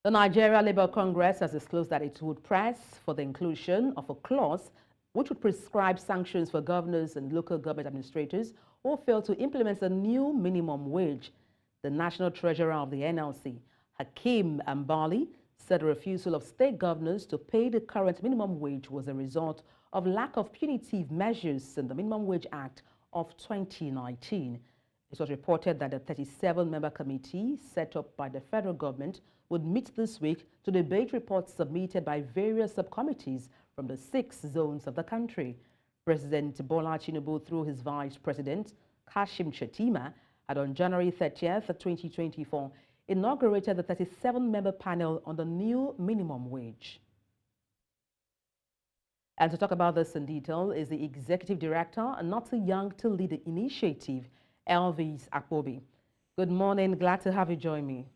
The Nigeria Labour Congress has disclosed that it would press for the inclusion of a clause which would prescribe sanctions for governors and local government administrators who fail to implement the new minimum wage. The National Treasurer of the NLC, Hakeem Ambali, said the refusal of state governors to pay the current minimum wage was a result of lack of punitive measures in the Minimum Wage Act of 2019. It was reported that the 37-member committee set up by the federal government would meet this week to debate reports submitted by various subcommittees from the 6 zones of the country. President Bola Tinubu, through his vice president, Kashim Shettima, had on January 30th, 2024, inaugurated the 37-member panel on the new minimum wage. And to talk about this in detail is the Executive Director, Not Too Young to Lead the Initiative, Elvis Akpobi. Good morning. Glad to have you join me.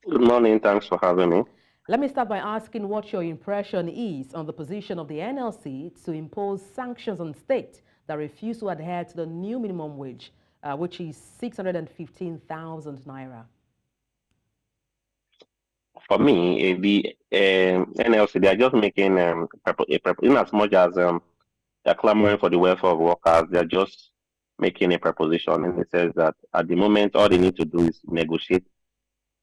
Good morning. Thanks for having me. Let me start by asking what your impression is on the position of the NLC to impose sanctions on states that refuse to adhere to the new minimum wage, which is 615,000 naira. For me, the NLC, they are just making in as much as they're clamoring for the welfare of workers, they're just making a proposition, and it says that at the moment all they need to do is negotiate.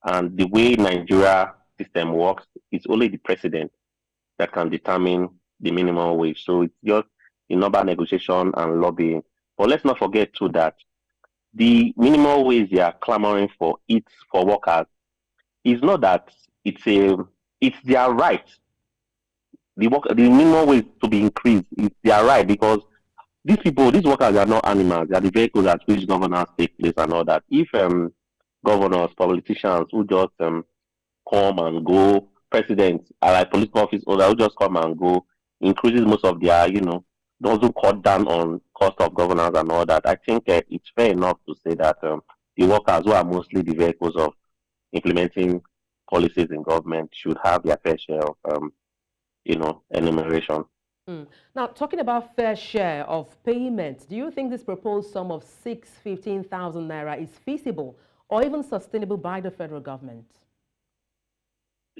And the way Nigeria system works, it's only the president that can determine the minimum wage. So it's just a number negotiation and lobbying. But let's not forget too that the minimum wage they are clamoring for, it's for workers. It's not that it's their right. The minimum wage to be increased. It's their right because these workers are not animals. They are the vehicles at which governance take place and all that. If governors, politicians who just come and go, presidents, like political office holders who just come and go, increases most of their, those who cut down on cost of governance and all that. I think it's fair enough to say that the workers who are mostly the vehicles of implementing policies in government should have their fair share of, enumeration. Now, talking about fair share of payment, do you think this proposed sum of 615,000 naira is feasible or even sustainable by the federal government?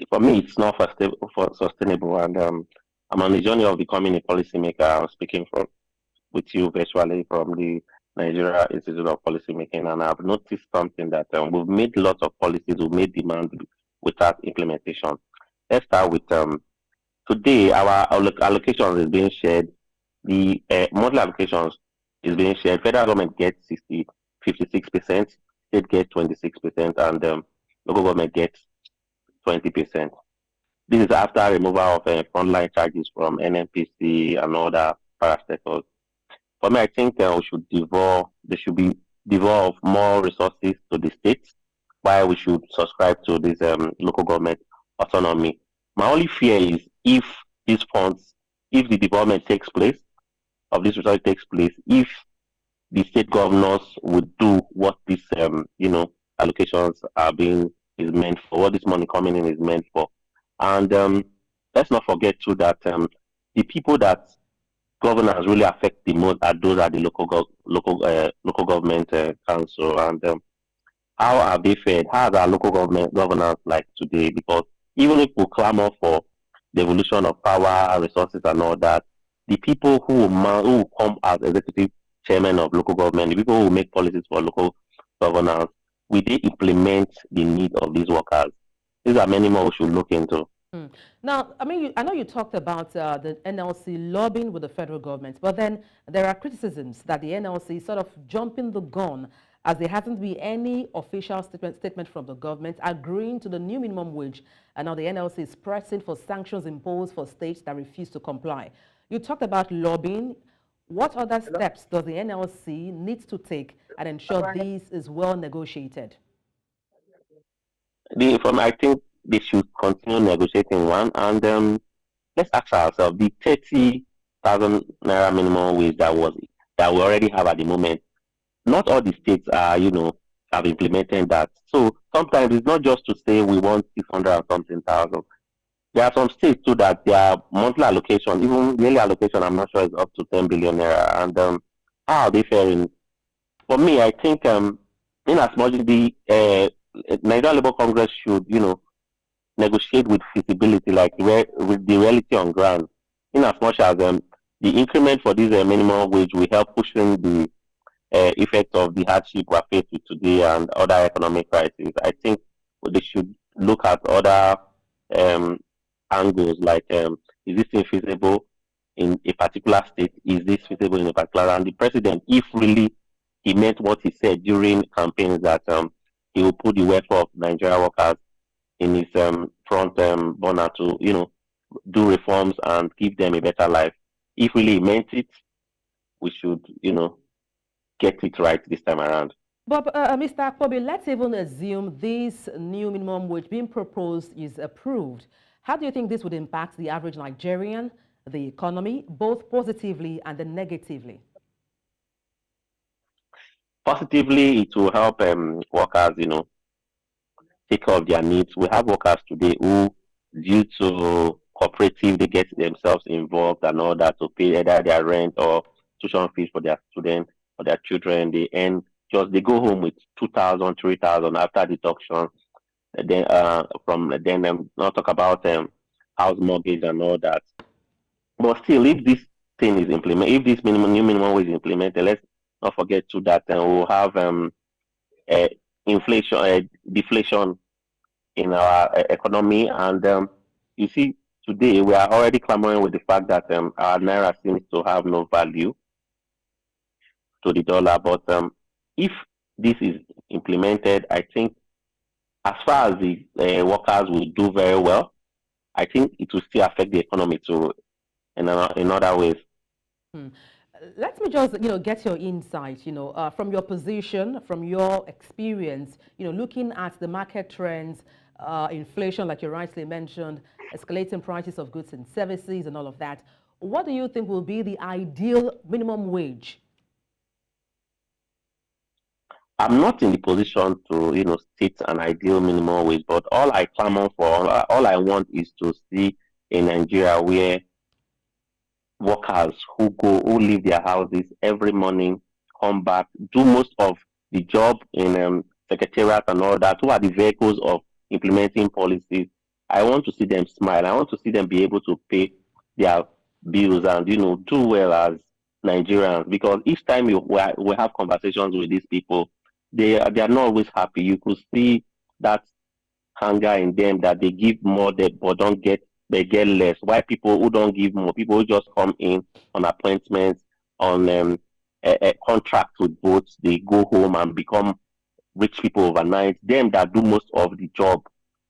For me, it's not sustainable, and I'm on the journey of becoming a policymaker. I'm speaking with you virtually from the Nigeria Institute of Policymaking, and I've noticed something that we've made lots of policies, we've made demand without implementation. Let's start with today, our allocations is being shared. The monthly allocations is being shared. Federal government gets 56%, state gets 26%, and local government gets 20%. This is after removal of frontline charges from NNPC and other parastatals. For me, I think there should be devolve more resources to the states, while we should subscribe to this local government autonomy. My only fear is if the development takes place, of this resource takes place, if the state governors would do what these, allocations is meant for, what this money coming in is meant for. And let's not forget too that the people that governors really affect the most are those at the local government council. And how are they fed? How are our local government governors like today? Because even if we clamor for the evolution of power, resources, and all that, the people who come as executive chairman of local government, the people who make policies for local governance, will they implement the need of these workers? These are many more we should look into. Now, I know you talked about the NLC lobbying with the federal government, but then there are criticisms that the NLC is sort of jumping the gun as there hasn't been any official statement from the government agreeing to the new minimum wage, and now the NLC is pressing for sanctions imposed for states that refuse to comply. You talked about lobbying. What other steps does the NLC need to take and ensure this is well negotiated? I think they should continue negotiating one, and let's ask ourselves: the 30,000 naira minimum wage that we already have at the moment. Not all the states are, have implemented that. So sometimes it's not just to say we want 600 and something thousand. There are some states too that their monthly allocation, even yearly allocation, I'm not sure is up to 10 billion naira. And how are they faring? For me, I think in as much as the Nigeria Labour Congress should, negotiate with feasibility, like with the reality on ground, in as much as the increment for this minimum wage will help pushing the effects of the hardship we're faced with today and other economic crises. I think they should look at other um, angles, like is this infeasible in a particular state? Is this feasible in a particular? And the president, if really he meant what he said during campaigns that he will put the welfare of Nigerian workers in his front burner to do reforms and give them a better life. If really he meant it, we should get it right this time around. But Mr. Akpobi, let's even assume this new minimum wage being proposed is approved. How do you think this would impact the average Nigerian, the economy, both positively and then negatively? Positively, it will help workers, take care of their needs. We have workers today who, due to cooperative, they get themselves involved and all that to pay either their rent or tuition fees for their students or their children. They earn just they go home with 2,000, 3,000 after deduction. And then not talk about house mortgage and all that. But still, if this thing is implemented, if this new minimum wage is implemented, let's not forget to that, and we'll have uh, inflation, deflation in our economy. And you see, today we are already clamoring with the fact that our naira seems to have no value to the dollar. But if this is implemented, I think as far as the workers will do very well, I think it will still affect the economy too in other ways. Let me just, get your insight, from your position, from your experience, looking at the market trends, inflation, like you rightly mentioned, escalating prices of goods and services and all of that. What do you think will be the ideal minimum wage? I'm not in the position to, state an ideal minimum wage, but all I clamor for, all I want is to see in Nigeria where workers who leave their houses every morning, come back, do most of the job in secretariat and all that, who are the vehicles of implementing policies. I want to see them smile. I want to see them be able to pay their bills and do well as Nigerians. Because each time we have conversations with these people, they are not always happy. You could see that hunger in them that they give more but they get less. Why people who don't give more, people who just come in on appointments, on a contract with boats, they go home and become rich people overnight. Them that do most of the job,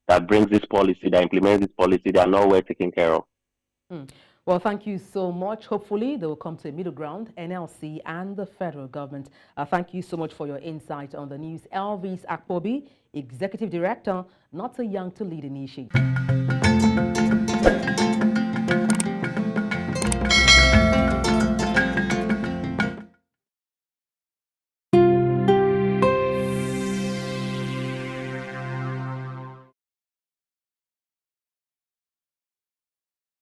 that brings this policy, that implements this policy, they are not well taken care of. Well, thank you so much. Hopefully, they will come to a middle ground, NLC and the federal government. Thank you so much for your insight on the news. Elvis Akpobi, Executive Director, Not Too Young to Lead Initiative.